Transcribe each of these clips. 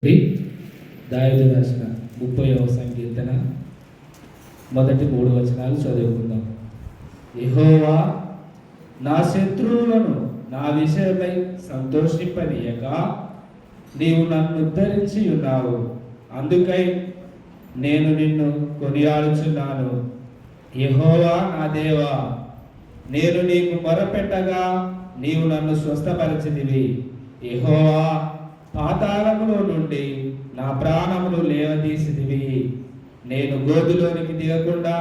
దావీదు రాసిన 30వ సంకీర్తన మొదటి 3 వచనాలు చదువుకుందాం. యెహోవా నా శత్రువులను నా విషయమై సంతోషింపనీయక నీవు నన్ను ఉద్ధరించి ఉన్నావు. అందుకై నేను నిన్ను కొనియాడుచున్నాను. యెహోవా నా దేవా, నేను నీకు మొరపెట్టగా నీవు నన్ను స్వస్థపరచితివి. యెహోవా, పాతాళములో నుండి నా ప్రాణములు లేవదీసిదివి. నేను గోతిలోనికి దిగకుండా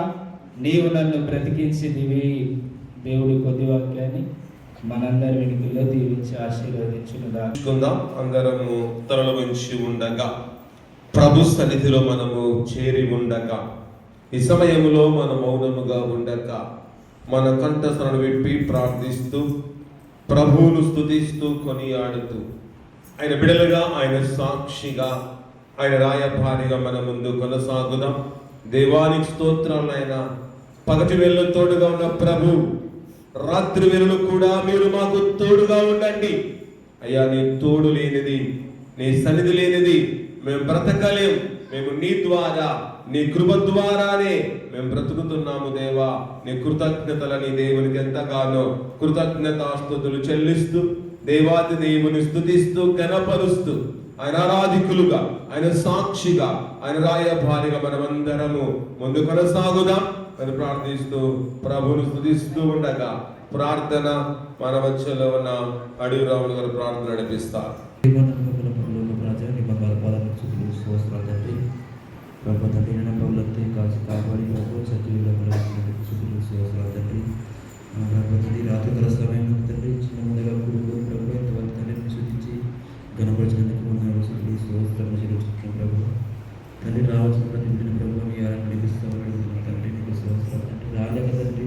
నీవు నన్ను బ్రతికించిదివి. దేవుడి కొద్ది వాక్యాన్ని మనందరి వెనుకల్లో దీవించి ఆశీర్వదించుకుందాం. అందరము తరల వంచి ఉండగా, ప్రభు సన్నిధిలో మనము చేరి ఉండగా, ఈ సమయంలో మన మౌనముగా ఉండక, మన కంఠస్వరను విప్పి ప్రార్థిస్తూ, ప్రభువును స్తుతిస్తూ, కొనియాడుతూ, ఆయన బిడలుగా, ఆయన సాక్షిగా, ఆయన రాయభారిగా మన ముందు కొనసాగుదాం. దేవానికి స్తోత్రాలు. ఆయన పగటి వేళ తోడుగా ఉన్న ప్రభు, రాత్రి వేళలు కూడా మీరు మాకు తోడుగా ఉండండి అయ్యా. నీ తోడు లేనిది, నీ సన్నిధి లేనిది మేము బ్రతకలేం. మేము నీ ద్వారా, నీ కృప ద్వారానే మేము బ్రతుకుతున్నాము దేవా. నీ కృతజ్ఞతలని దేవునికి ఎంతగానో కృతజ్ఞతాస్తుతులు చెల్లిస్తూ, దేవాది దేవుని స్తుతిస్తూ, ఘనపరుస్తూ, ఆయన ఆరాధికులుగా, ఆయన సాక్షిగా, ఆయన రాయభారిగా మనమందరము ముందు కొనసాగుదాం అని ప్రార్థిస్తూ, ప్రభువును స్తుతిస్తూ ఉండగా ప్రార్థన మన మధ్యలో ఉన్న అడిగిరాములు గారు ప్రార్థన నడిపిస్తారు. రాత్రికాల సమయం తండ్రి, చిన్న ముందుగా కొడుకు ప్రభు ఎంతవరకు తండ్రిని శుద్ధించి గణపరిచినందుకు ప్రభు తండ్రి, రావాల్సిన ప్రతి బిడ్డను ప్రభు మీ ఆరా నడిపిస్తామని తండ్రి, నీకు స్తోత్రాలు తండ్రి. రాలేక తండ్రి,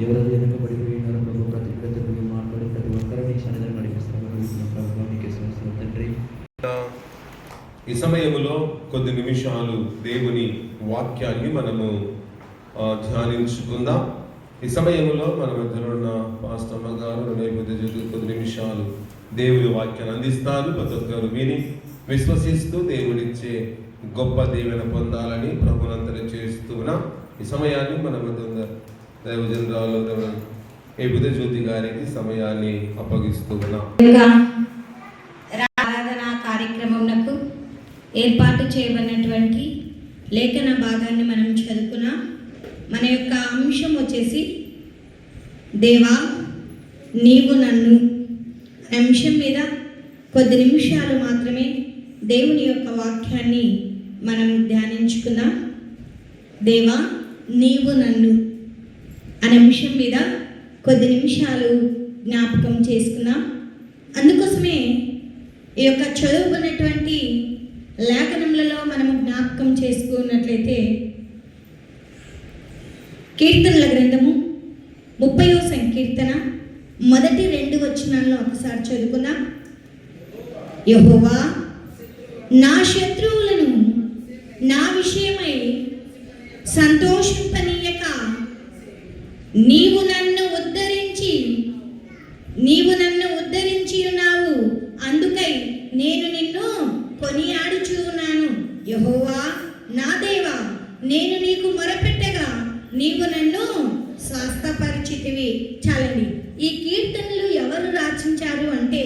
ఎవరైతే వెనుకబడిపోయినారో ప్రభు, ప్రతి బిడ్డతో మాట్లాడి ప్రతి ఒక్కరిని సన్నిధిని నడిపిస్తామని ప్రభు, నీకు స్తోత్రాలు తండ్రి. ఈ సమయంలో కొద్ది నిమిషాలు దేవుని వాక్యాన్ని మనము ధ్యానించుకుందాం. ఈ సమయంలో మన మధ్యలో ఉన్న పాస్టమ్మ గారు నేపథ్య కొద్ది నిమిషాలు దేవుని వాక్యాన్ని అందిస్తారు. ప్రతి ఒక్కరు విని విశ్వసిస్తూ దేవుడిచ్చే గొప్ప దీవెన పొందాలని ప్రభునంతరం చేస్తున్నా. ఈ సమయాన్ని మన మధ్య దైవజనరాలు నేపథ్య జ్యోతి గారికి సమయాన్ని అప్పగిస్తున్నా. ఆరాధనా కార్యక్రమంకు ఏర్పాటు చేయబడినటువంటి లేఖన భాగాన్ని మనం చదువుకున్నాం. మన యొక్క అంశం వచ్చేసి దేవా నీవు నన్ను అంశం మీద కొద్ది నిమిషాలు మాత్రమే దేవుని యొక్క వాక్యాన్ని మనం ధ్యానించుకుందాం. దేవా నీవు నన్ను అనే అంశం మీద కొద్ది నిమిషాలు జ్ఞాపకం చేసుకుందాం. అందుకోసమే ఈ యొక్క చదువుకున్నటువంటి లేఖనములలో మనము జ్ఞాపకం చేసుకున్నట్లయితే కీర్తనల గ్రంథము 30వ సంకీర్తన మొదటి 2 వచనాలను ఒకసారి చదువుకుందాం. యెహోవా నా శత్రువులను నా విషయమై సంతోషింపనీయక నీవు నన్ను ఉద్ధరించి ఉన్నావు. అందుకై నేను నిన్ను కొనియాడుచూ ఉన్నాను. యెహోవా నా దేవా, నేను నీకు మొరపెట్టగా నీవు నన్ను స్వస్థపరిచితివి. చాలండి. ఈ కీర్తనలు ఎవరు రచించారు అంటే,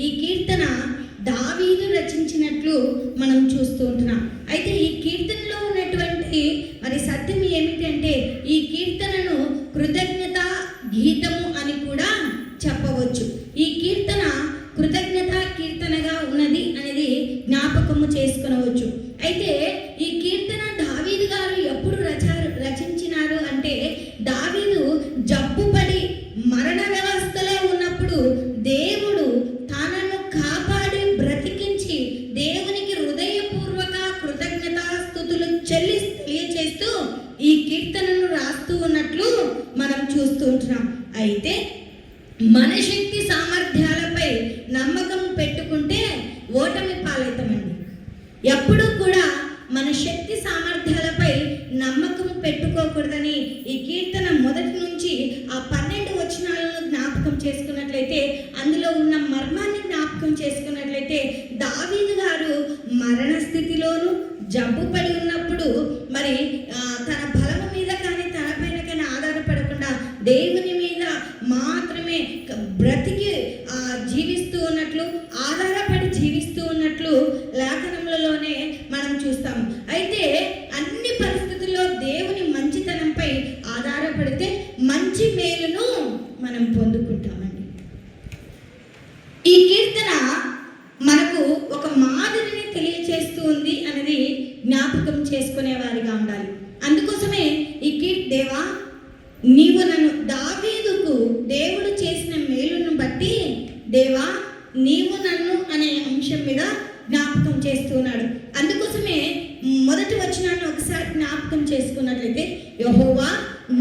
ఈ కీర్తన దావీదు రచించినట్లు మనం చూస్తూ ఉంటున్నాం. అయితే ఈ కీర్తనలో ఉన్నటువంటి మరి సత్యం ఏమిటంటే, ఈ కీర్తనను కృతజ్ఞత గీతము అని కూడా చెప్పవచ్చు. ఈ కీర్తన కృతజ్ఞత కీర్తనగా ఉన్నది అనేది జ్ఞాపకము చేసుకొనవచ్చు. అయితే ఈ కీర్తన దావీదు గారు ఎప్పుడు రచించినారు అంటే, దావీదు జబ్బుపడి మరణ వ్యవస్థలో ఉన్నప్పుడు దేవుడు తనను కాపాడి బ్రతికించి దేవునికి హృదయపూర్వక కృతజ్ఞతాస్తుతులు తెలియచేస్తూ ఈ కీర్తనను రాస్తూ ఉన్నట్లు మనం చూస్తూ ఉంటున్నాం. అయితే మన శక్తి సామర్థ్యాలపై నమ్మకం పెట్టుకుంటే ఓటమి పాలవుతామండి. ఎప్పుడూ కూడా మన శక్తి సామర్థ్యాలపై నమ్మకం పెట్టుకోకూడదని ఈ కీర్తన మొదటి నుంచి ఆ 12 వచనాలను జ్ఞాపకం చేసుకున్నట్లయితే, అందులో ఉన్న మర్మాన్ని జ్ఞాపకం చేసుకున్నట్లయితే, దావీదు గారు జబ్బు పడి ఉన్నప్పుడు మరి తన బలము మీద కానీ తన పైన కానీ ఆధారపడకుండా దేవుని మీద మాత్రమే బ్రతికి జీవిస్తూ ఉన్నట్లు, ఆధారపడి జీవిస్తూ ఉన్నట్లు లేఖనములలోనే మనం చూస్తాము. అయితే అన్ని పరిస్థితుల్లో దేవుని మంచితనంపై ఆధారపడితే మంచి మేలును మనం పొందుకుంటామండి. ఈ కీర్తన మనకు ఒక మాదిరిని తెలియచేస్తూ ఉంది అనేది జ్ఞాపకం చేసుకునే వారిగా ఉండాలి. అందుకోసమే దేవా నీవు నన్ను దావీదుకు దేవుడు చేసిన మేలును బట్టి దేవా నీవు నన్ను అనే అంశం మీద జ్ఞాపకం చేస్తున్నాడు. అందుకోసమే మొదటి వచనాన్ని ఒకసారి జ్ఞాపకం చేసుకున్నట్లయితే, యెహోవా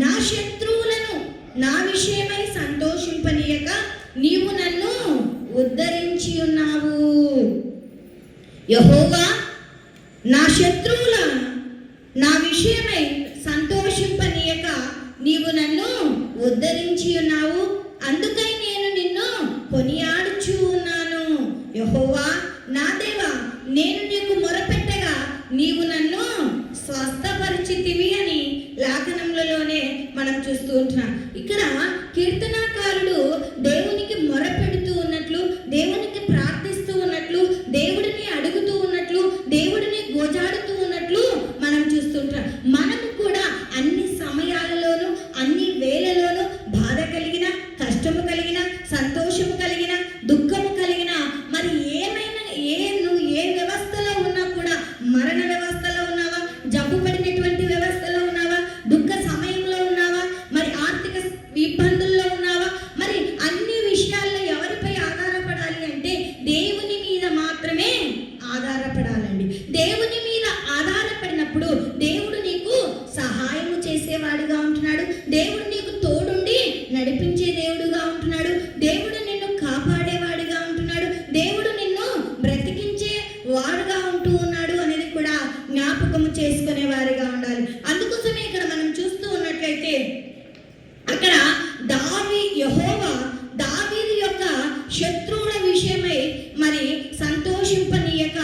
నా శత్రువులను నా విషయమై సంతోషింపనీయక నీవు నన్ను ఉద్ధరించి ఉన్నావు. యెహోవా నా శత్రువుల నా విషయమై సంతోషింపనీయక నీవు నన్ను ఉద్ధరించి ఉన్నావు. అందుకై నేను నిన్ను కొనియాడుచూ ఉన్నాను. యెహోవా నా దేవా నేను నీకు మొరపెట్టగా నీవు నన్ను స్వస్థపరిచితివి అని లేఖనములలోనే మనం చూస్తూ ఉంటున్నాం. ఇక్కడ కీర్తనాకారుడు దేవునికి మొరపెడుతూ ఉన్నట్లు, దేవునికి ప్రార్థిస్తూ ఉన్నట్లు, దేవుడిని అడుగుతూ ఉన్నట్లు, దేవుడిని గోజాడుతూ ఉన్నట్లు మనం చూస్తుంటాం. మనము కూడా అన్ని సమయాలలోనూ అన్ని వేళలోనూ బాధ కలిగిన, కష్టము కలిగిన, సంతోషము కలిగిన, దుఃఖము కలిగిన, మరి నువ్వు ఏ వ్యవస్థలో ఉన్నా కూడా, మరణ వ్యవస్థలో ఉన్నావా, జబ్బు పడినటువంటి వ్యవస్థలో ఉన్నావా, దుఃఖ సమయంలో ఉన్నావా, మరి ఆర్థిక ఇబ్బందుల్లో ఉన్నావా, మరి అన్ని విషయాల్లో ఎవరిపై ఆధారపడాలి అంటే దేవుని మీద మాత్రమే ఆధారపడాలండి. దేవుని మీద ఆధారపడినప్పుడు దేవుడు నీకు సహాయము చేసేవాడిగా ఉంటున్నాడు. దేవుడు నీకు తోడుండి నడిపించే దేవుడుగా ఉంటున్నాడు. దేవుడు నిన్ను కాపాడేవాడిగా ఉంటున్నాడు. దేవుడు నిన్ను బ్రతికించే వాడుగా ఉంటూ ఉన్నాడు అనేది కూడా జ్ఞాపకము చేసుకునే వారిగా ఉండాలి. అందుకోసమే ఇక్కడ మనం చూస్తూ ఉన్నట్లయితే అక్కడ యెహోవా దావీదు యొక్క శత్రువుల విషయమై మరి సంతోషింపనీయక,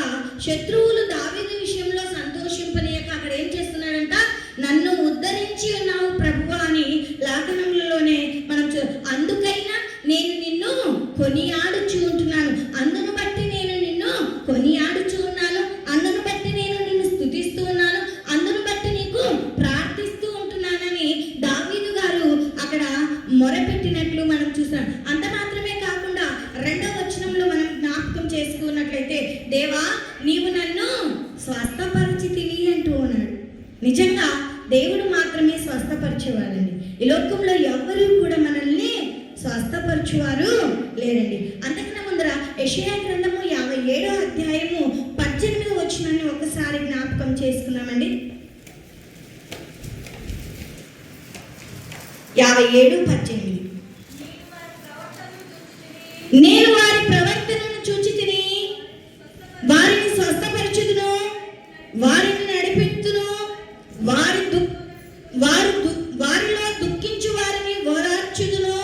శత్రువులు దావీదు విషయంలో సంతోషింపనీయక అక్కడ ఏం చేస్తున్నాడంట, నన్ను ఉద్ధరించి ఉన్నావు ప్రభువా అని లేఖనములలోనే మనం అందుకైనా నేను నిన్ను కొనియాడుచూ ఉంటున్నాను, అందును బట్టి నేను నిన్ను కొనియాడుచూ ఉన్నాను, అందును బట్టి నేను నిన్ను స్తుతిస్తూ ఉన్నాను, అందును బట్టి నీకు ప్రార్థిస్తూ ఉంటున్నానని దావీదు గారు అక్కడ మొరపెట్టినట్లు మనం చూస్తాం. అంత మాత్రమే కాకుండా 2వ వచనంలో మనం జ్ఞాపకం చేసుకున్నట్లయితే, దేవా నీవు నన్ను స్వస్థపరిచితివి అంటూ ఉన్నాడు. నిజంగా దేవుడు మాత్రమే స్వస్థపరిచేవాడండి. ఈ లోకంలో ఎవరు కూడా మనల్ని స్వస్థపరచువారు లేరండి. అంతకన్నా ముందర యెషయా గ్రంథము 57వ అధ్యాయము 18వ వచనాన్ని ఒకసారి జ్ఞాపకం చేసుకున్నామండి. 57:18 నేను వారి ప్రవర్తనను చూచితిని, వారిని స్వస్థపరచుదును, వారిని నడిపించును, వారిలో దుఃఖించు వారిని ఓదార్చుదును,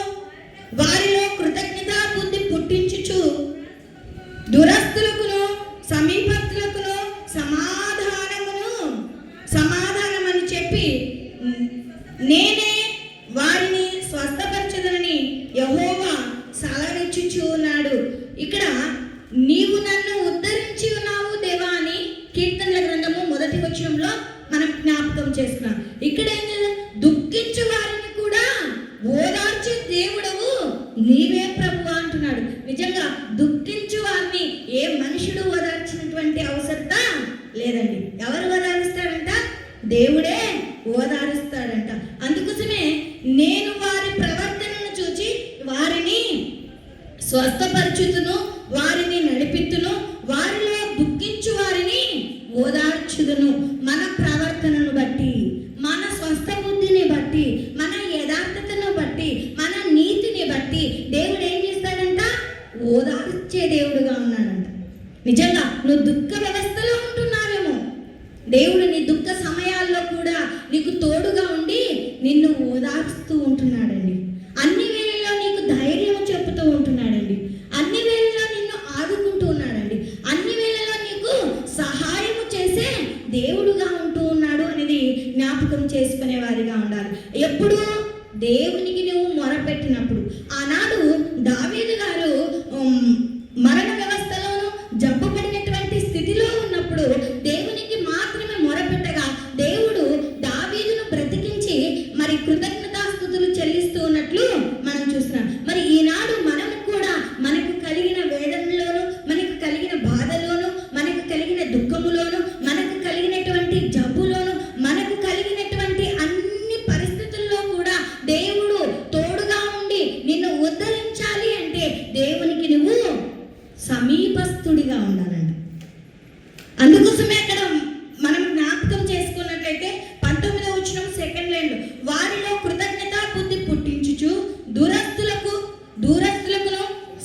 వారిలో కృతజ్ఞతా బుద్ధి పుట్టించుచు దురస్తులకును సమీపస్తులకును సమాధానమని చెప్పి నేనే వారిని స్వస్థపరచుదనని యెహోవా సెలవిచ్చుచు ఉన్నాడు. ఇక్కడ నీవు నన్ను ఉద్ధరించి ఉన్నావు దేవా అని కీర్తనల గ్రంథము 1వ వచనంలో మనం జ్ఞాపకం చేసుకున్నాం. ఇక్కడ ఏం చేద్దాం, దుఃఖించు వారిని కూడా ఓదార్చే దేవుడవు నీవే ప్రభువా అంటున్నాడు. నిజంగా దుఃఖించు వారిని ఏ మనుషుడు ఓదార్చినటువంటి అవసరత లేదండి. ఎవరు ఓదారుస్తాడంట? దేవుడే ఓదారుస్తాడంట. అందుకోసమే నేను వారి ప్రవర్తనను చూచి వారిని స్వస్థపరచుతును, వారిని నడిపితును, వారిలో దుఃఖించు వారిని ఓదార్చుదును. మన ప్రవర్తనను బట్టి, మన స్వస్థ బుద్ధిని బట్టి, మన యథార్థతను బట్టి, మన నీతిని బట్టి దేవుడు ఏం చేస్తాడంట, ఓదార్చే దేవుడుగా ఉన్నాడంట. నిజంగా నువ్వు దుఃఖ వ్యవస్థలో ఉంటున్నావేమో, దేవుడు నీ దుఃఖ సమయాల్లో కూడా నీకు తోడుగా ఉండి నిన్ను ఓదార్స్తూ ఉంటున్నాడండి. అన్ని వేళల్లో నీకు ధైర్యం చెప్పుతూ ఉంటున్నాడండి. అన్ని వేళల్లో నిన్ను ఆదుకుంటూ ఉన్నాడండి. అన్ని వేళల్లో నీకు సహాయము చేసే దేవుడుగా ఉంటూ ఉన్నాడు అనేది జ్ఞాపకం చేసుకునే వారిగా ఉండాలి. ఎప్పుడు దేవునికి నువ్వు మొరపెట్టినప్పుడు. ఆనాడు దావీదు గారు మరణ వ్యవస్థలోనూ జబ్బు పడినటువంటి స్థితిలో ఉన్నప్పుడు దేవునికి మాత్రమే మొరపెట్టగా దేవుడు దావీదును బ్రతికించి మరి కృతజ్ఞతాస్తుతులు చెల్లిస్తూ ఉన్నట్లు మనం చూస్తున్నాం. మరి ఈనాడు మనము కూడా మనకు కలిగిన వేదనలోను, మనకు కలిగిన బాధలోను, మనకు కలిగిన దుఃఖములోను, మనకు కలిగినటువంటి జబ్బులోను, మనకు కలిగినటువంటి అన్ని పరిస్థితుల్లో కూడా దేవుడు తోడుగా ఉండి నిన్ను ఉద్ధరించాలి అంటే దేవునికి నువ్వు సమీపస్తుడిగా ఉండాలంట. అందుకోసమే అక్కడ మనం జ్ఞాపకం చేసుకున్నట్లయితే 19వ వచనం సెకండ్ లైన్, వారిలో కృతజ్ఞతా బుద్ధి పుట్టించుచు దూరస్తులకును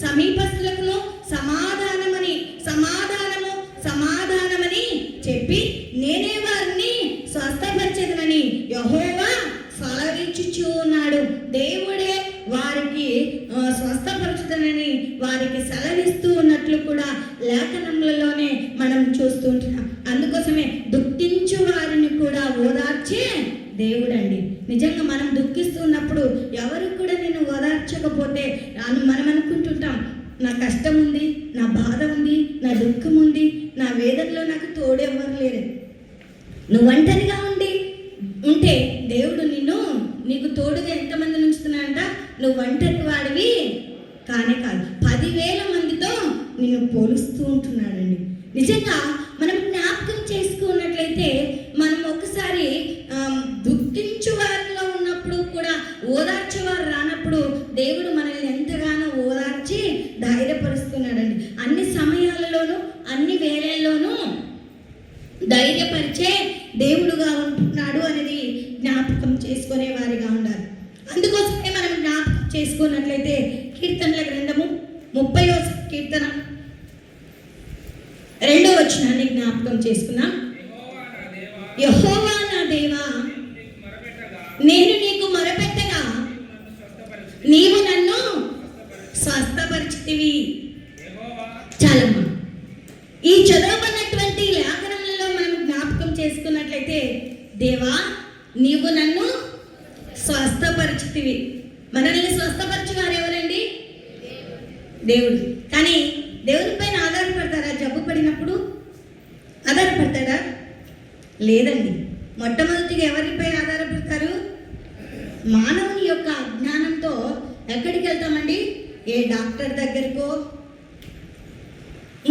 సమీపస్తులకును సమాధానమని చెప్పి నేనే వారిని స్వస్థపరిచెదనని యెహోవా సెలవిచ్చుచు ఉన్నాడు. దేవుడే వారికి స్వస్థపరచుదనని వారికి సెలవిస్తూ ఉన్నట్లు కూడా లేఖనములలోనే మనం చూస్తూ ఉంటున్నాం. అందుకోసమే దుఃఖించు వారిని కూడా ఓదార్చే దేవుడండి. నిజంగా మనం దుఃఖిస్తున్నప్పుడు ఎవరికి కూడా నేను ఓదార్చకపోతే మనం అనుకుంటుంటాం, నా కష్టం ఉంది, నా బాధ ఉంది, నా దుఃఖం ఉంది, నా వేదనలో నాకు తోడు ఎవరు లేరు. నువ్వు ఒంటరిగా ఉంటే దేవుడు నీకు తోడుగా ఎంతమందిని ఉంచుతున్నాడంట? నువ్వు ఒంటరి వాడివి కానే కాదు, 10,000 మందితో నిన్ను పోలుస్తూ ఉంటున్నాడండి. నిజంగా మనం జ్ఞాపకం చేసుకున్నట్లయితే మనం ఒకసారి దుఃఖించు వారిలో ఉన్నప్పుడు కూడా ఓదార్చేవారు రానప్పుడు దేవుడు మనల్ని ఎంతగానో ఓదార్చి ధైర్యపరుస్తున్నాడండి. అన్ని సమయాలలోనూ అన్ని వేళల్లోనూ ధైర్యపరిచే దేవుడుగా ఉంటున్నాడు అనేది జ్ఞాపకం చేసుకునే వారిగా ఉండాలి. అందుకోసమే మనం జ్ఞాపకం చేసుకున్నట్లయితే కీర్తనల గ్రంథము 30వ కీర్తన 2వ వచనాన్ని జ్ఞాపకం చేసుకున్నాం. యెహోవా నా దేవా, నేను నీకు మొరపెట్టగా నీవు నన్ను స్వస్థపరిచితివి. చాలమ్మా, ఈ చదవబడినటువంటి లేఖనములలో మనం జ్ఞాపకం చేసుకున్నట్లయితే దేవా నీవు నన్ను స్వస్థపరిచితివి. మనల్ని స్వస్థపరచువారు ఎవరండి? దేవుడు. కానీ దేవుని పైన ఆధారపడతారా? జబ్బు పడినప్పుడు ఆధారపడతాడా? లేదండి. మొట్టమొదటిగా ఎవరిపై ఆధారపడతారు? మానవుని యొక్క అజ్ఞానంతో ఎక్కడికి వెళ్తామండి? ఏ డాక్టర్ దగ్గరకో,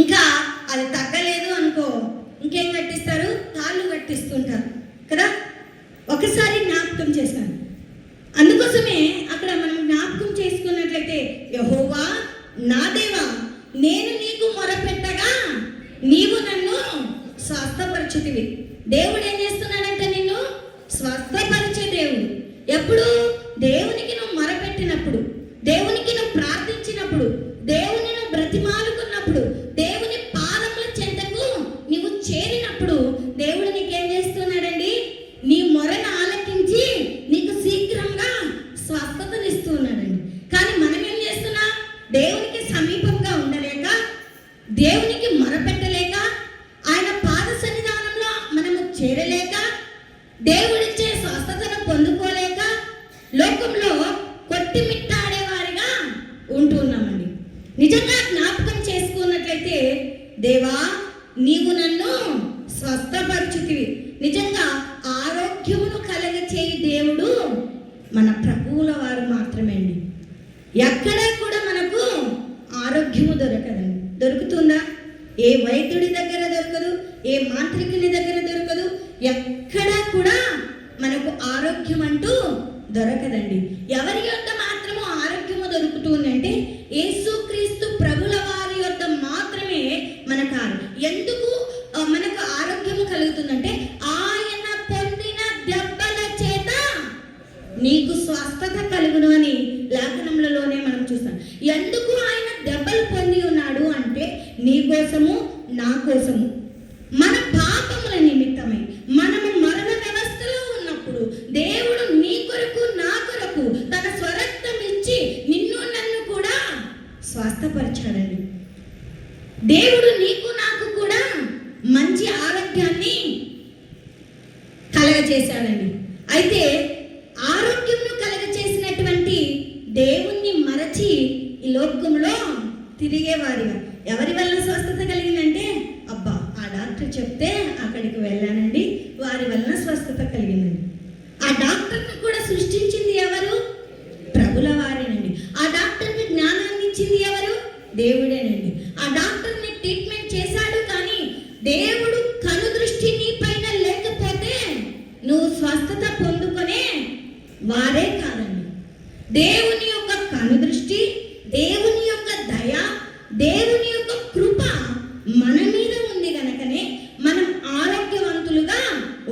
ఇంకా అది తగ్గలేదు అనుకో ఇంకేం కట్టిస్తారు? తాళ్ళు కట్టిస్తుంటారు కదా. ఒకసారి జ్ఞాపకం చేశాను. అందుకోసమే అక్కడ మనం జ్ఞాపకం చేసుకున్నట్లయితే యెహోవా నా దేవా, నేను నీకు మొరపెట్టగా నీవు నన్ను స్వస్థపరిచితివి. దేవుడు ఏం చేస్తున్నాడంటే నిన్ను స్వస్థపరిచే దేవుడు. ఎప్పుడు? దేవునికి నువ్వు మొరపెట్టినప్పుడు, దేవునికి నువ్వు ప్రార్థించినప్పుడు, దేవుని నువ్వు బ్రతిమాలుకున్నప్పుడు, దేవుని పాదముల చెంతకు నువ్వు చేరినప్పుడు దేవుడు నీకేం చేస్తున్నాడండి? నీ మొరను ఆలకించి నీకు శీఘ్రంగా స్వస్థతనిస్తున్నాడండి. కానీ మనం ఏం చేస్తున్నాం? దేవునికి సమీపంగా ఉండలేక, దేవునికి మొరపెట్టలేక, ఆయన పాద సన్నిధానంలో మనము చేరలేక, దేవుడిచ్చే స్వస్థతను పొందుకోలేక లోకంలో కొట్టిమిట్టాడేవారిగా ఉంటున్నామండి. నిజంగా జ్ఞాపకం చేసుకున్నట్లయితే దేవా నీవు నన్ను స్వస్థపరిచితివి. నిజంగా ఆరోగ్యమును కలగచేయి దేవుడు మన ప్రభువుల వారు మాత్రమే అండి. ఎక్కడా కూడా మనకు ఆరోగ్యము దొరకదండి. దొరుకుతుందా? ఏ వైద్యుడి దగ్గర దొరకదు, ఏ మాంత్రికుని దగ్గర దొరకదు, ఎక్కడా కూడా మనకు ఆరోగ్యం అంటూ దొరకదండి. ఎవరి యొక్క మాత్రము ఆరోగ్యము దొరుకుతుందంటే యేసుక్రీస్తు ప్రభుల వారి యొక్క మాత్రమే మనకు ఎందుకు మనకు ఆరోగ్యము కలుగుతుందంటే ఆయన పొందిన దెబ్బల చేత నీకు స్వస్థత కలుగును అని లేఖనములలోనే మనం చూస్తాం. ఎందుకు ఆయన దెబ్బలు పొంది ఉన్నాడు అంటే నీ కోసము, నా కోసము, మన పాపముల నిమిత్తమై మనము మరణ వ్యవస్థలో ఉన్నప్పుడు దేవుడు నీ కొరకు, నా కొరకు తన స్వరక్తం ఇచ్చి నిన్ను నన్ను కూడా స్వస్థపరిచాడండి. దేవుడు నీకు నాకు కూడా మంచి ఆరోగ్యాన్ని చేశాడండి. అయితే ఆరోగ్యమును కలగచేసినటువంటి దేవుణ్ణి మరచి ఈ లోకంలో తిరిగేవారిగా. ఎవరి వల్ల స్వస్థత కలిగిందంటే, అబ్బా ఆ డాక్టర్ చెప్తే అక్కడికి వెళ్ళానండి, వారి వలన స్వస్థత కలిగిందండి. ఆ డాక్టర్ని కూడా సృష్టించింది ఎవరు? ప్రభుల వారేనండి. ఆ డాక్టర్కి జ్ఞానాన్ని ఇచ్చింది ఎవరు? దేవుడేనండి. ఆ డాక్టర్ని ట్రీట్మెంట్ చేశాడు, కానీ దేవుడు కనుదృష్టి నీ పైన లేకపోతే నువ్వు స్వస్థత పొందుకునే వారే కాదండి. దేవుని యొక్క కనుదృష్టి, దేవుని యొక్క దయ, దేవుని యొక్క కృప మన మీద ఉంది గనకనే మనం ఆరోగ్యవంతులుగా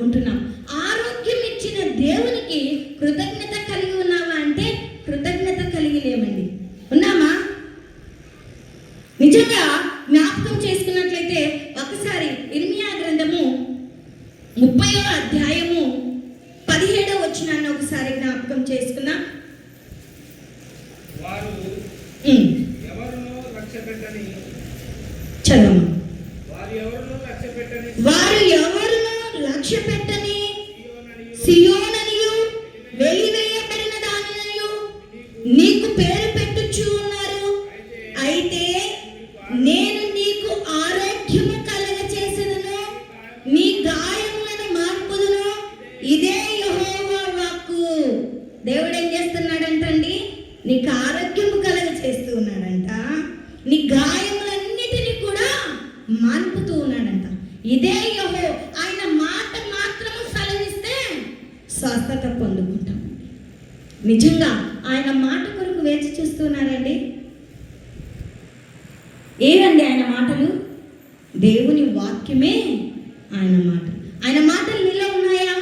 ఉంటున్నాం. ఆరోగ్యం ఇచ్చిన దేవునికి కృతజ్ఞత కలిగి ఉన్నావా అంటే కృతజ్ఞత కలిగి లేమండి. ఉన్నామా? నిజంగా జ్ఞాపకం చేసుకున్నట్లయితే ఒకసారి ఇర్మియా గ్రంథము 30వ అధ్యాయము 17వ వచనాన్ని ఒకసారి జ్ఞాపకం చేసుకుందాం. వారు ఎవరునో లక్ష్యపెట్టని చదవము. వారు ఎవరునో లక్ష్యపెట్టని సియోననియు వెలివేయబడిన దానిననియు నీకు పేరు పెట్టుచు ఉన్నారు. అయితే నేను నీకు ఆరోగ్యము కలగచేసేదను, నీ గాయములను మార్పుదును. ఇదే యెహోవా వాక్కు. దేవుడు ఏం చేస్తున్నాడంటండి? నీకు ఆరోగ్యము కలగచేస్తూ ఉన్నాడంట, నీ గాయములన్నిటినీ కూడా మార్పుతూ ఉన్నాడంట. ఇదే యెహోవా. ఆయన మాట మాత్రము సెలవిస్తే స్వస్థత పొందుకుంటాం. నిజంగా ఆయన మాట కొరకు వేచి చూస్తున్నారండి. ఏవండి ఆయన మాటలు? దేవుని వాక్యమే ఆయన మాటలు. ఆయన మాటలు నీలో ఉన్నాయా?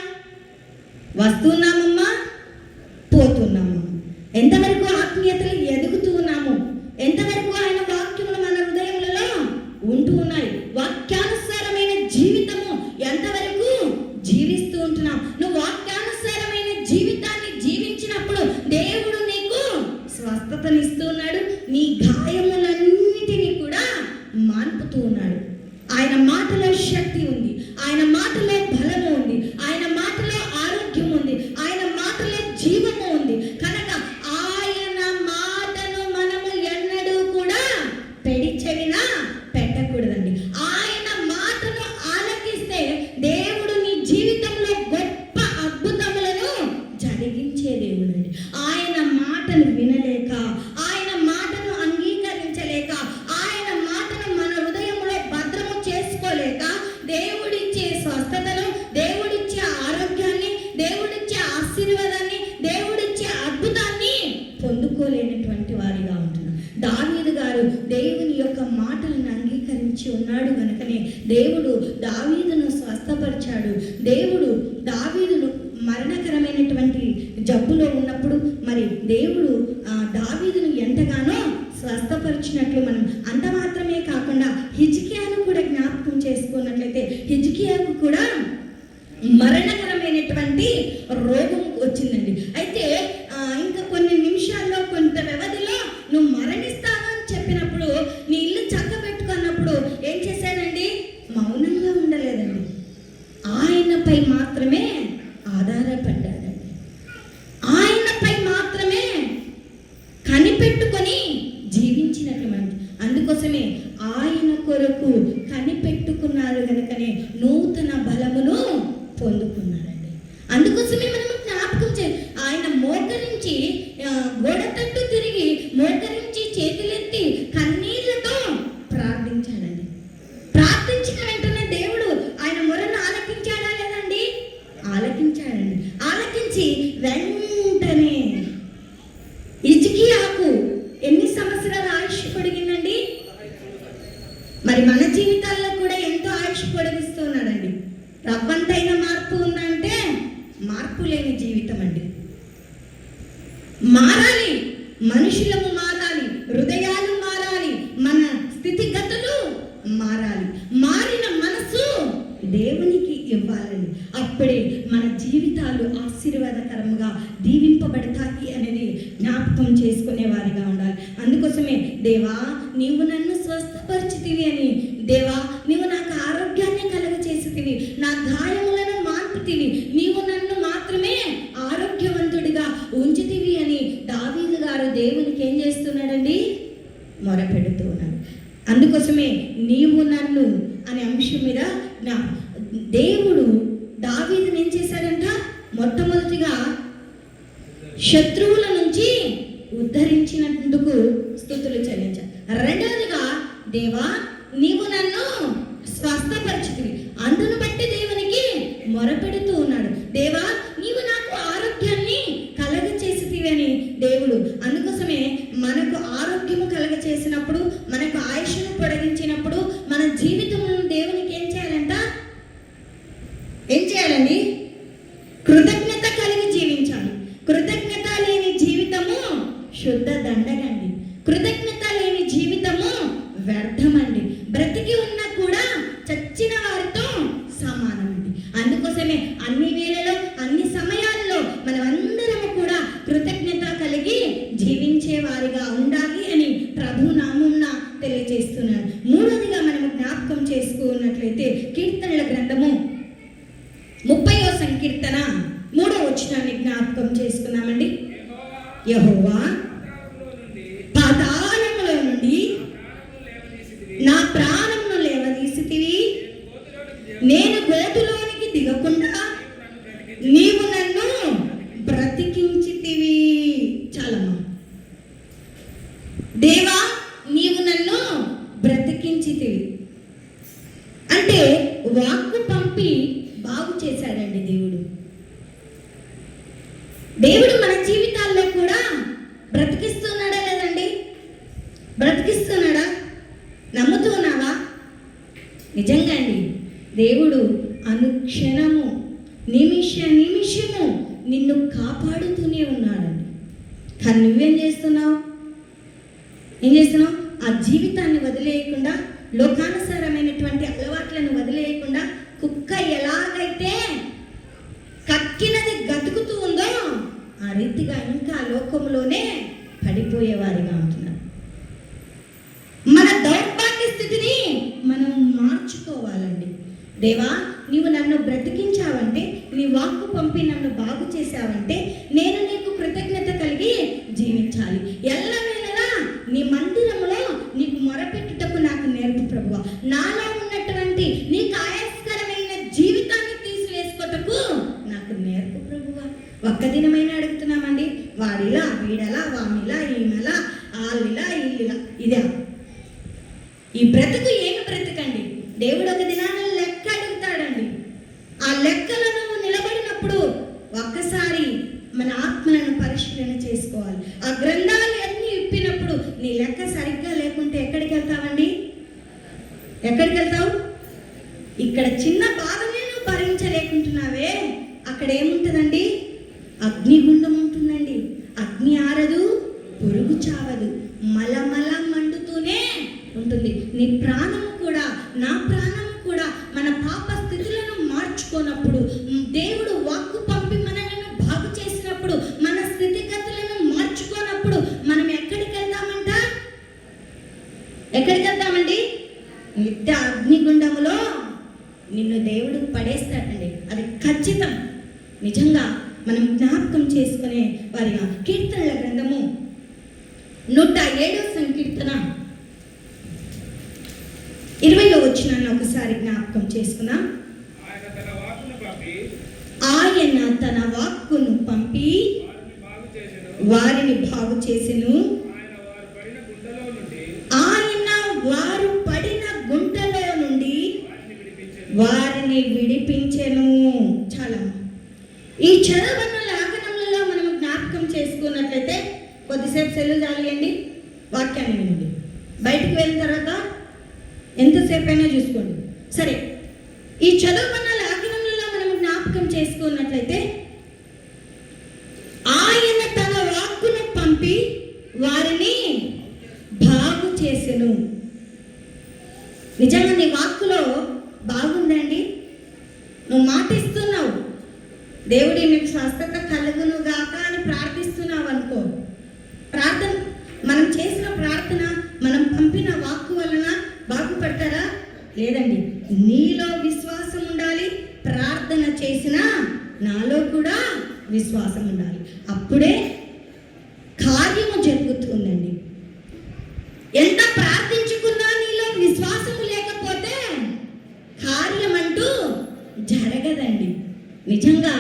వస్తున్నామమ్మా, పోతున్నాము. ఎంతవరకు ఆత్మీయతలు ఎదుగుతూ ఉన్నాము? ఎంతవరకు ఆయన వాక్యములు మన హృదయములలో ఉంటూ ఉన్నాయి? వాక్యానుసారమైన జీవితము ఎంతవరకు జీవిస్తూ ఉంటున్నాం? నువ్వు వాక్యానుసారమైన జీవితాన్ని జీవించినప్పుడు దేవుడు నీకు స్వస్థతనిస్తూ ఉన్నాడు. నీ గాయములన్నిటినీ కూడా మాన్పుతూ ఉన్నాడు. ఆయన మాటలో శక్తి ఉంది, ఆయన మాటలో బలము ఉంది, ఆయన మాటలో ఆరోగ్యం ఉంది, ఆయన మాటలో జీవము ఉంది. కనుక ఆయన మాటను మనము ఎన్నడూ కూడా పెడి చెవిన పెట్టకూడదండి. ఆయన మాటను ఆలకిస్తే దేవుడు నీ జీవితంలో గొప్ప అద్భుతములను జరిగించే దేవుడండి. ఆయన మాటను వినలేక, ఆయన మాటను అంగీకరించలేక, ఆయన మాటను మన హృదయంలో భద్రము చేసుకోలేక దేవుడిచ్చే స్వస్థతను, దేవుడిచ్చే ఆరోగ్యాన్ని, దేవుడిచ్చే ఆశీర్వాదాన్ని, దేవుడిచ్చే అద్భుతాన్ని పొందుకోలేనటువంటి వారిగా ఉంటున్నారు. దావీదు గారు దేవుని యొక్క మాటలను అంగీకరించి ఉన్నాడు గనుకనే దేవుడు దావీదును స్వస్థపరిచాడు. దేవుడు దావీదును మరణకరమైనటువంటి జబ్బులో ఉన్నప్పుడు మరి దేవుడు దావీదును ఎంతగానో స్వస్థపరిచినట్లు మనం అంత మాత్రమే కాకుండా హిజ్కియాను కూడా జ్ఞాపకం చేసుకున్నట్లయితే హిజ్కియాకు కూడా మరణకరమైనటువంటి రోగం వచ్చిందండి. అయితే ఇంకా కొన్ని నిమిషాల్లో, కొంత వ్యవధిలో నువ్వు మరణిస్తావు అని చెప్పినప్పుడు, నీ ఇల్లు చక్కబెట్టుకున్నప్పుడు ఏం చేశాడండి? మౌనంగా ఉండలేదండి. ఆయనపై మాత్రమే ఆధారపడ్డాడండి. ఆయనపై మాత్రమే కనిపెట్టుకొని జీవించినట్లు మనం. అందుకోసమే ఆయన కొరకు కనిపెట్టుకున్నారు కనుకనే నూతన బలమును పొందుకున్నారండి. అందుకోసమే మనం జ్ఞాపకం ఆయన మోకరించి గోడ తట్టు తిరిగి మోకరించి చేతులెత్తి కన్నీళ్లతో ప్రార్థించాడండి. ప్రార్థించిన వెంటనే దేవుడు ఆయన మొరను ఆలకించాడా లేదండి? ఆలకించాడండి. ఆలకించి వెంటనే హిజ్కియాకు ఎన్ని సంవత్సరాల ఆయుష్ పొడిగిందండి? మరి మన జీవితాల్లో కూడా ఎంతో ఆయుష్ పొడిగిస్తున్నాడండి. రవ్వంతైన మార్పు ఉందంటే మార్పు లేని జీవితం అండి. మారాలి, మనుషులము మారాలి, హృదయాలు మారాలి, మన స్థితిగతులు మారాలి. మారిన మనసు దేవునికి ఇవ్వాలని, అప్పుడే మన జీవితాలు ఆశీర్వాదకరంగా దీవింపబడతాయి అనేది జ్ఞాపకం చేసుకునే వారిగా ఉండాలి. అందుకోసమే దేవా నీవు నన్ను స్వస్థపరిచితివి అని, దేవా నీవు నాకు ఆరోగ్యాన్ని కలగచేసితివి, నా గాయములను ఆర్పితివి, నీవు నన్ను మాత్రమే ఆరోగ్యవంతుడిగా ఉంచుతివి అని దావీదు గారు దేవునికి ఏం చేస్తున్నాడండి? మొరపెడుతూ ఉన్నాడు. అందుకోసమే నీవు నన్ను అనే అంశం మీద దేవుడు దావీదుని ఏం చేశాడంట? మొట్టమొదటిగా శత్రువుల నుంచి ఉద్ధరించినందుకు స్తుతులు చెల్లించాడు. రెండవదిగా, దేవా నీవు నన్ను స్వస్థపరిచితివి, అందును బట్టి దేవునికి మొరపెడుతూ ఉన్నాడు. దేవా నీవు నాకు ఆరోగ్యాన్ని కలగ చేసితివి అని దేవుడు. అందుకోసమే మనకు ఆరోగ్యము కలగ చేసినప్పుడు, మనకు ఆయుష్ను పొడిగించినప్పుడు, మన జీవితంలో దేవునికి ఏం చేయాలంట? ఏం చేయాలండి? కృతజ్ఞత కలిగి జీవించాలి. కృతజ్ఞత లేని జీవితము శుద్ధ దండగండి. కృతజ్ఞత లేని జీవితము వ్యర్థమండి. బ్రతికి ఉన్నా కూడా చచ్చిన వారితో సమానమండి. అందుకోసమే అన్ని వేళలో, అన్ని సమయాల్లో మనమందరము కూడా కృతజ్ఞత కలిగి జీవించే వారిగా ఉండాలి అని ప్రభు నామమున తెలియజేస్తున్నాడు. మూడవదిగా మనము జ్ఞాపకం చేసుకున్నట్లయితే కీర్తనల గ్రంథము 30వ సంకీర్తన 3వ వచనాన్ని జ్ఞాపకం చేసుకున్నామండి. యెహోవా పాతాళములో నుండి నా ప్రాణమును లేవదీసితివి, నేను గోతులోనికి దిగకుండా నీవు నన్ను బ్రతికించితివి. చాలమ్మా. దేవా నీవు నన్ను బ్రతికించితివి అంటే వాక్కు పంపి బాగు చేశాడండి దేవుడు. దేవుడు మన జీవితాల్లో కూడా బ్రతికిస్తున్నాడా లేదండి? బ్రతికిస్తున్నాడా? నమ్ముతున్నావా? నిజంగా అండి, దేవుడు అనుక్షణము నిమిషము నిన్ను కాపాడుతూనే ఉన్నాడండి. కానీ నువ్వేం చేస్తున్నావు? ఏం చేస్తున్నావు? ఆ జీవితాన్ని వదిలేయకుండా, లోకానుసారమైనటువంటి అలవాట్లను వదిలేయకుండా, కుక్క ఎలాగైతే కక్కినది గతుకుతూ ఉందో ఆ రీతిగా ఇంకా లోకంలోనే పడిపోయేవారిగా ఉంటున్నారు. మన దౌర్భాగ్య స్థితిని మనం మార్చుకోవాలండి. దేవా నీవు నన్ను బ్రతికించావంటే, నీ వాక్కు పంపి నన్ను బాగు చేశావంటే నేను నీకు కృతజ్ఞత కలిగి జీవించాలి. ఎల్లవేళలా నీ మందిరంలో నీకు మొరపెట్టుటకు నాకు నేర్పు ప్రభువా. నాలో ఉన్నటువంటి నీకు ఆయాస్కరమైన జీవితాన్ని తీసివేసుకోటకు నాకు నేర్పు ప్రభువా. ఒక్క దినమైనా అడుగుతున్నామండి. వాడిలా, వీడలా, వామిలా, ఈమెలా, ఆళ్ళిలా, ఇల్లిలా, ఇదే ఈ బ్రతుకు. ఏమి బ్రతుకండి? దేవుడు ఒక దినాన లెక్క అడుగుతాడండి. ఆ లెక్కలో నువ్వు నిలబడినప్పుడు ఒక్కసారి మన ఆత్మలను పరిశీలన చేసుకోవాలి. ఆ గ్రంథాలు అన్నీ ఇప్పినప్పుడు నీ లెక్క సరిగ్గా లేకుంటే ఎక్కడికి వెళ్తావండి? ఎక్కడికి వెళ్తావు? ఇక్కడ చిన్న బాధనే నువ్వు భరించలేకుంటున్నావే, అక్కడ ఏముంటుందండి? అగ్నిగుండం ఉంటుందండి. అగ్ని ఆరదు, పురుగు చావదు, మలమల మండుతూనే ఉంటుంది. నీ ప్రాణము కూడా, నా ప్రాణము కూడా మన పాప స్థితులను మార్చుకోనప్పుడు, దేవుడు వాక్కు పంపి మనల్ని బాగు చేసినప్పుడు, మన స్థితిగతులను మార్చుకోనప్పుడు మనం ఎక్కడికి వెళ్తామంట? ఎక్కడికి వెళ్తామండి? నిత్య అగ్నిగుండములో నిన్ను దేవుడు పడేస్తాడండి. అది ఖచ్చితం. నిజంగా మనం జ్ఞాపకం చేసుకునే వారిగా కీర్తనల గ్రంథము 107వ సంకీర్తన 20వ వచనాన్ని ఒకసారి జ్ఞాపకం చేసుకున్నాం. ఆయన తన వాక్కును పంపి వారిని బాగు చేసెను. ఆయన వారు పడిన గుంటలో నుండి వారిని విడిపించెను. చాలా ఈ చదవన్న లేఖనములలో మనం జ్ఞాపకం చేసుకున్నట్లయితే కొద్దిసేపు సెల్లు జాలియండి, వాక్యాన్ని వినండి. బయటికి వెళ్ళిన తర్వాత ఎంతసేపు అయినా చూసుకోండి. సరే, ఈ చదవన్న లేఖనములలో మనం జ్ఞాపకం చేసుకున్నట్లయితే ఆయన తన వాక్కును పంపి వారిని బాగు చేసెను. నిజంగా నీ వాక్కులో బాగుందండి. నువ్వు మాటిస్తున్నావు, దేవుడి నీకు స్వస్థత కలుగును గాక అని ప్రార్థిస్తున్నావు అనుకో. ప్రార్థన మనం చేసిన ప్రార్థన, మనం పంపిన వాక్కు వలన బాగుపడతారా? లేదండి. నీలో విశ్వాసం ఉండాలి. ప్రార్థన చేసినా నాలో కూడా విశ్వాసం ఉండాలి. అప్పుడే కార్యము జరుగుతుందండి. ఎంత ప్రార్థించుకున్నా నీలో విశ్వాసము లేకపోతే కార్యం అంటూ జరగదండి. నిజంగా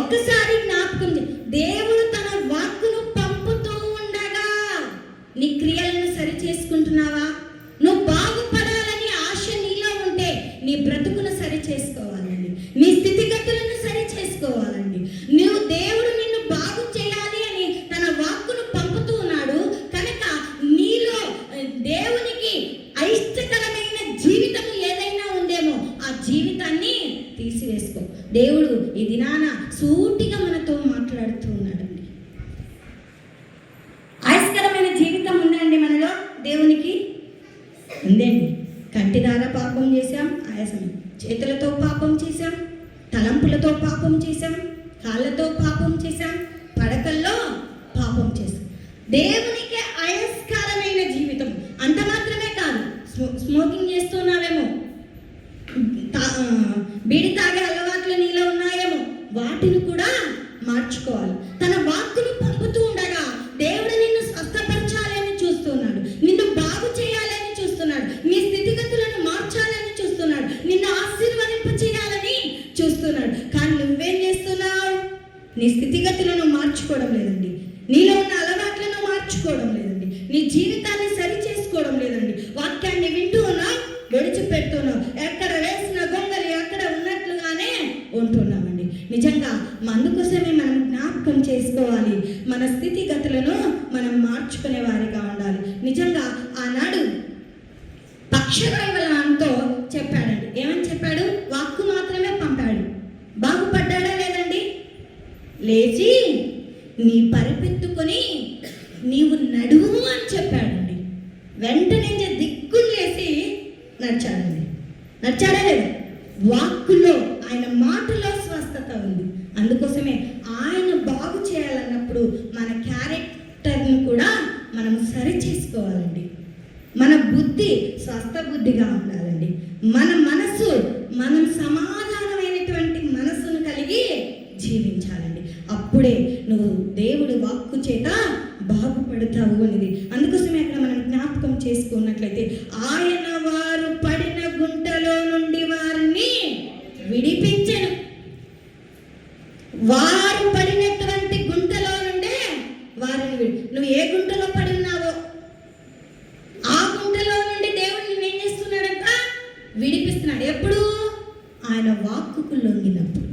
ఒక్కసారి జ్ఞాపకం దేవుడు తన వాక్కును పంపుతూ ఉండగా నీ క్రియలను సరి చేసుకుంటున్నావా? నువ్వు బాగుపడాలని ఆశ నీలో ఉంటే నీ బ్రతుకును సరి చేసుకోవాలండి, నీ స్థితిగతులను సరి చేసుకోవాలండి. నువ్వు దేవుడు నిన్ను బాగు చేయాలి అని తన వాక్కును పంపుతూ ఉన్నాడు కనుక నీలో దేవునికి అయిష్టకరమైన జీవితం ఏదైనా ఉందేమో ఆ జీవితాన్ని తీసివేసుకో. దేవుడు ఈ దినాన సూటిగా మనతో మాట్లాడుతూ ఉన్నాడండి. ఆయస్కరమైన జీవితం ఉందండి మనలో దేవునికి ఉందండి. కంటి ద్వారా పాపం చేశాం, ఆయాసం. చేతులతో పాపం చేశాం, తలంపులతో పాపం చేశాం, కాళ్ళతో పాపం చేశాం, పడకల్లో పాపం చేశాం. దేవునికి ఆయస్కరమైన జీవితం. అంత మాత్రమే కాదు, స్మోకింగ్ చేస్తున్నావేమో, బీడి తాగే అలవాట్లు నీలో ఉన్నాయేమో, వాటిని కూడా మార్చుకోవాలి. తన వాక్కును పంపుతూ ఉండగా దేవుడు నిన్ను స్వస్థపరచాలని చూస్తున్నాడు, నిన్ను బాగు చేయాలని చూస్తున్నాడు, నీ స్థితిగతులను మార్చాలని చూస్తున్నాడు, నిన్ను ఆశీర్వదింప చేయాలని చూస్తున్నాడు. కానీ నువ్వేం చేస్తున్నావు? నీ స్థితిగతులను మార్చుకోవడం లేదండి, నీలో ఉన్న అలవాట్లను మార్చుకోవడం లేదండి, నీ జీవితాన్ని సరి చేసుకోవడం లేదండి. వాక్యాన్ని వింటూ ఉన్నావు, విడిచిపెడుతున్నావు, ఎక్కడ వేసిన గొంగలి అక్కడ ఉన్నట్లుగానే ఉంటున్నామండి. నిజంగా అందుకోసమే మనం జ్ఞాపకం చేసుకోవాలి, మన స్థితిగతులను మనం మార్చుకునే వారిగా ఉండాలి. నిజంగా ఆనాడు పక్షవాయువులతో చెప్పాడండి. ఏమని చెప్పాడు? వాక్కు మాత్రమే పంపాడు. బాగుపడ్డాడా లేదండి? లేచి నీ పరిపెత్తుకొని నీవు నడువు అని చెప్పాడండి. వెంటనే దిక్కులు లేసి నడిచాడండి. నడిచాడా లేదా? వాక్కులో ఆయన మాటలో స్వస్థత ఉంది. అందుకోసమే ఆయన బాగు చేయాలన్నప్పుడు మన క్యారెక్టర్ని కూడా మనం సరి చేసుకోవాలండి. మన బుద్ధి స్వస్థ బుద్ధిగా ఉండాలండి. మన మనసు మనం సమాధానమైనటువంటి మనసును కలిగి జీవించాలండి. అప్పుడే నువ్వు దేవుడి వాక్కు చేత బాగుపడతావు అనేది. అందుకోసమే అక్కడ మనం జ్ఞాపకం చేసుకున్నట్లయితే ఆయన వారు పడిన గుంటలో నుండి వారిని విడిపించెను. వారు పడినటువంటి గుంటలో నుండే వారిని నువ్వు ఏ గుంటలో పడి ఉన్నావో ఆ గుంటలో నుండి దేవుడు నిన్ను ఏం చేస్తున్నాడంట? విడిపిస్తున్నాడు. ఎప్పుడు? ఆయన వాక్కుకు లొంగినప్పుడు,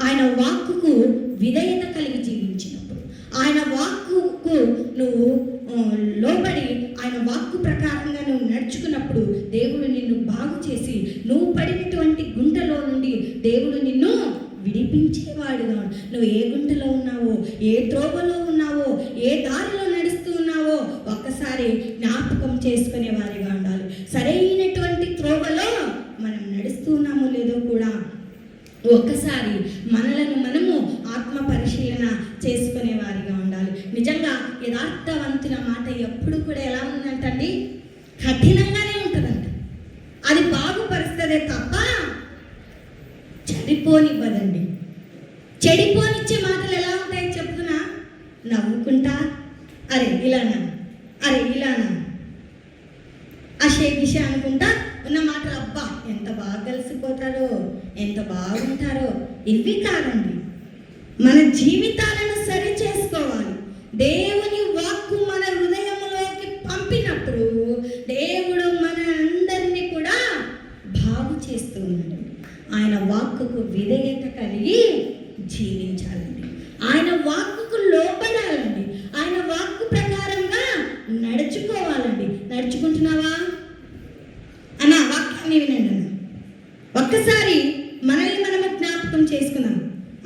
ఆయన వాక్కుకు విధేయత కలిగి జీవించినప్పుడు, ఆయన వాక్కుకు నువ్వు లోబడి ఆయన వాక్కు ప్రకారంగా నువ్వు నడుచుకున్నప్పుడు దేవుడు నిన్ను బాగు చేసి నువ్వు పడినటువంటి గుంటలో నుండి దేవుడు నిన్ను విడిపించేవాడుగా. నువ్వు ఏ గుంటలో ఉన్నావో, ఏ త్రోవలో ఉన్నావో, ఏ దారిలో నడుస్తూ ఉన్నావో ఒక్కసారి జ్ఞాపకం చేసుకునే వారిగా ఉండాలి. సరైనటువంటి త్రోవలో మనం నడుస్తూ ఉన్నామో లేదో కూడా ఒక్కసారి మనలను మనము ఆత్మ పరిశీలన చేసుకునే వారిగా ఉండాలి. నిజంగా యథార్థవంతుల మాట ఎప్పుడు కూడా ఎలా ఉందంటండి? కఠినంగానే ఉంటుందంట. అది బాగుపరుస్తుందే తప్ప చెడిపోనివ్వదండి. చెడిపోనిచ్చే మాటలు ఎలా ఉంటాయో చెప్తున్నా, నవ్వుకుంటా, అరే ఇలానా, అరే ఇలానా, అషేకిష అనుకుంటా ఉన్న మాటలు. అబ్బా ఎంత బాగా కలిసిపోతారో, ఎంత బాగుంటారో. ఇవి కాదండి, మన జీవితాలను సరి చేసుకోవాలి. దేవుని వాక్కు మన హృదయంలోకి పంపినప్పుడు దేవుడు మన అందరినీ కూడా బాగు చేస్తూ ఉన్నాడు. ఆయన వాక్కుకు విధేయత కలిగి జీవించాలండి. ఆయన వాక్కుకు లోబడాలండి. ఆయన వాక్కు ప్రకారంగా నడుచుకోవాలండి. నడుచుకుంటున్నావా అన్న? వాక్యాన్ని వినండి అన్న. ఒక్కసారి మనల్ని మనము జ్ఞాపకం చేసుకున్నాం.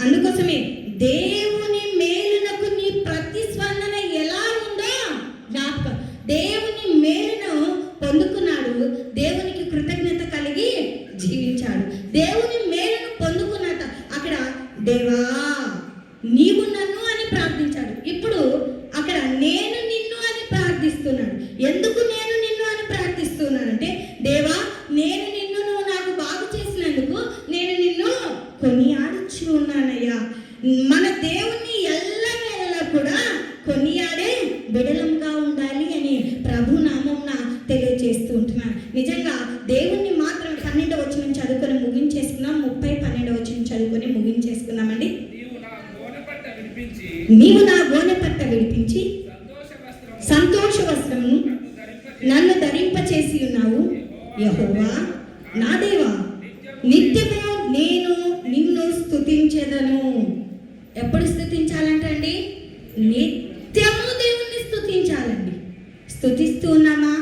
అందుకోసమే దేవుని మేలునకు నీ ప్రతిస్పందన ఎలా ఉందో జ్ఞాపకం. దేవుని మేలును పొందుకున్నాడు, దేవునికి కృతజ్ఞత కలిగి జీవించాడు. దేవుని మేలును పొందుకున్నాక అక్కడ దేవా నీవు నన్ను అని ప్రార్థించాడు. ఇప్పుడు అక్కడ నేను నిన్ను అని ప్రార్థిస్తున్నాడు. ఎందుకు నేను నిన్ను అని ప్రార్థిస్తున్నానంటే, దేవా నేను నిన్ను, నువ్వు నాకు బాగు చేసినందుకు నేను నిన్ను కొనియాడుచు ఉన్నానయ్యా మన దేవుణ్ణి ఎల్లవేళలా కూడా కొనియాడే బిడలంగా ఉండాలి అని ప్రభు నామమున తెలియజేస్తూ ఉంటున్నాను. నిజంగా దేవుణ్ణి మాత్రం 12వ వచనం చదువుకొని ముగించేసుకున్నాం. 30-12వ వచనం చదువుకొని ముగించేసుకున్నామండి. నీవు నా గోనె పట్ట విడిపించి సంతోష వస్త్రమును నన్ను ధరింపచేసి ఉన్నావు యెహోవా నా దేవా, నిత్యము నేను నిన్ను స్తుతించెదను. ఎప్పుడు స్తుతించాలంటండి? నిత్యము దేవుణ్ణి స్తుతించాలండి. స్తుతిస్తూ ఉన్నామా?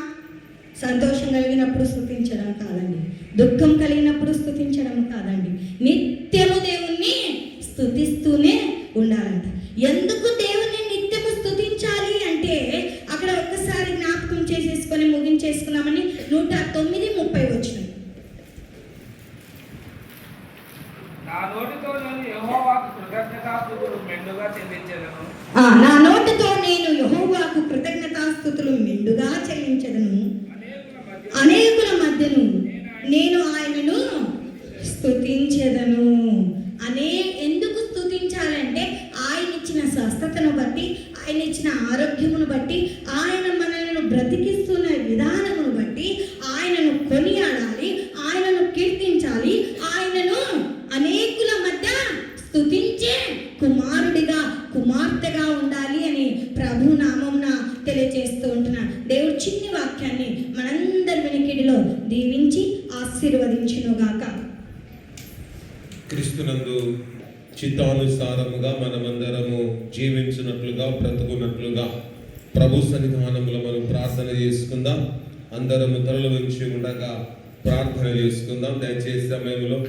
సంతోషం కలిగినప్పుడు స్తుతించడం కాదండి, దుఃఖం కలిగినప్పుడు స్తుతించడం కాదండి, నిత్యము దేవుణ్ణి స్తుతిస్తూనే ఉండాలంట. ఎందుకు దేవుణ్ణి నిత్యము స్తుతించాలి అంటే అక్కడ ఒక్కసారి జ్ఞాపకం చేసేసుకొని ముగించేసుకున్నామని 109-30 వచనం. నా నోటితో నేను యెహోవాకు కృతజ్ఞతాస్తుతులు మెండుగా చెల్లించెదను. నా నోటితో నేను యెహోవాకు కృతజ్ఞతాస్తుతులు మెండుగా చెల్లించెదను. అనేకుల మధ్యను నేను ఆయనను స్తుతించెదను. ఎందుకు స్తుతించాలంటే ఆయన ఇచ్చిన స్వస్థతను బట్టి, ఆయన ఇచ్చిన ఆరోగ్యమును బట్టి, ఆయన మనల్ని బ్రతికిస్తున్న విధానమును బట్టి ఆయనను కొనియాడాలి, ఆయనను కీర్తించాలి, ఆయనను అనేకుల మధ్య స్తుతించే కుమారుడిగా కుమార్తెగా ఉండాలి అని ప్రభు నామమున తెలియజేస్తూ ఉంటున్నాను. దేవుడు చిన్ని వాక్యాన్ని మనందరి వినికిడిలో దీవించి ఆశీర్వదించునుగాక. క్రీస్తునందు చిత్తానుసారముగా మనమందరము జీవించినట్లుగా బ్రతుకున్నట్లుగా ప్రభు సన్నిధానములో మనం ప్రార్థన చేసుకుందాం. అందరము తలలు వంచి ఉండగా ప్రార్థన చేసుకుందాం. దయచేసి సమయంలో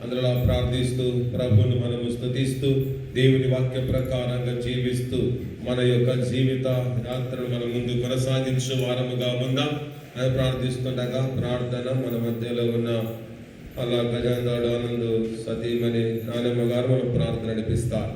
అందులో ప్రార్థిస్తూ ప్రభువును మనము స్తుతిస్తూ దేవుని వాక్య ప్రకారంగా జీవిస్తూ మన యొక్క జీవిత యాత్రను మన ముందు కొనసాగించే వారముగా ఉందాం అని ప్రార్థిస్తుండగా ప్రార్థన మన మధ్యలో ఉన్న అలా గజాంగాడు ఆనంద్ సతీమణి నానమ్మ గారు మనం ప్రార్థన నడిపిస్తారు.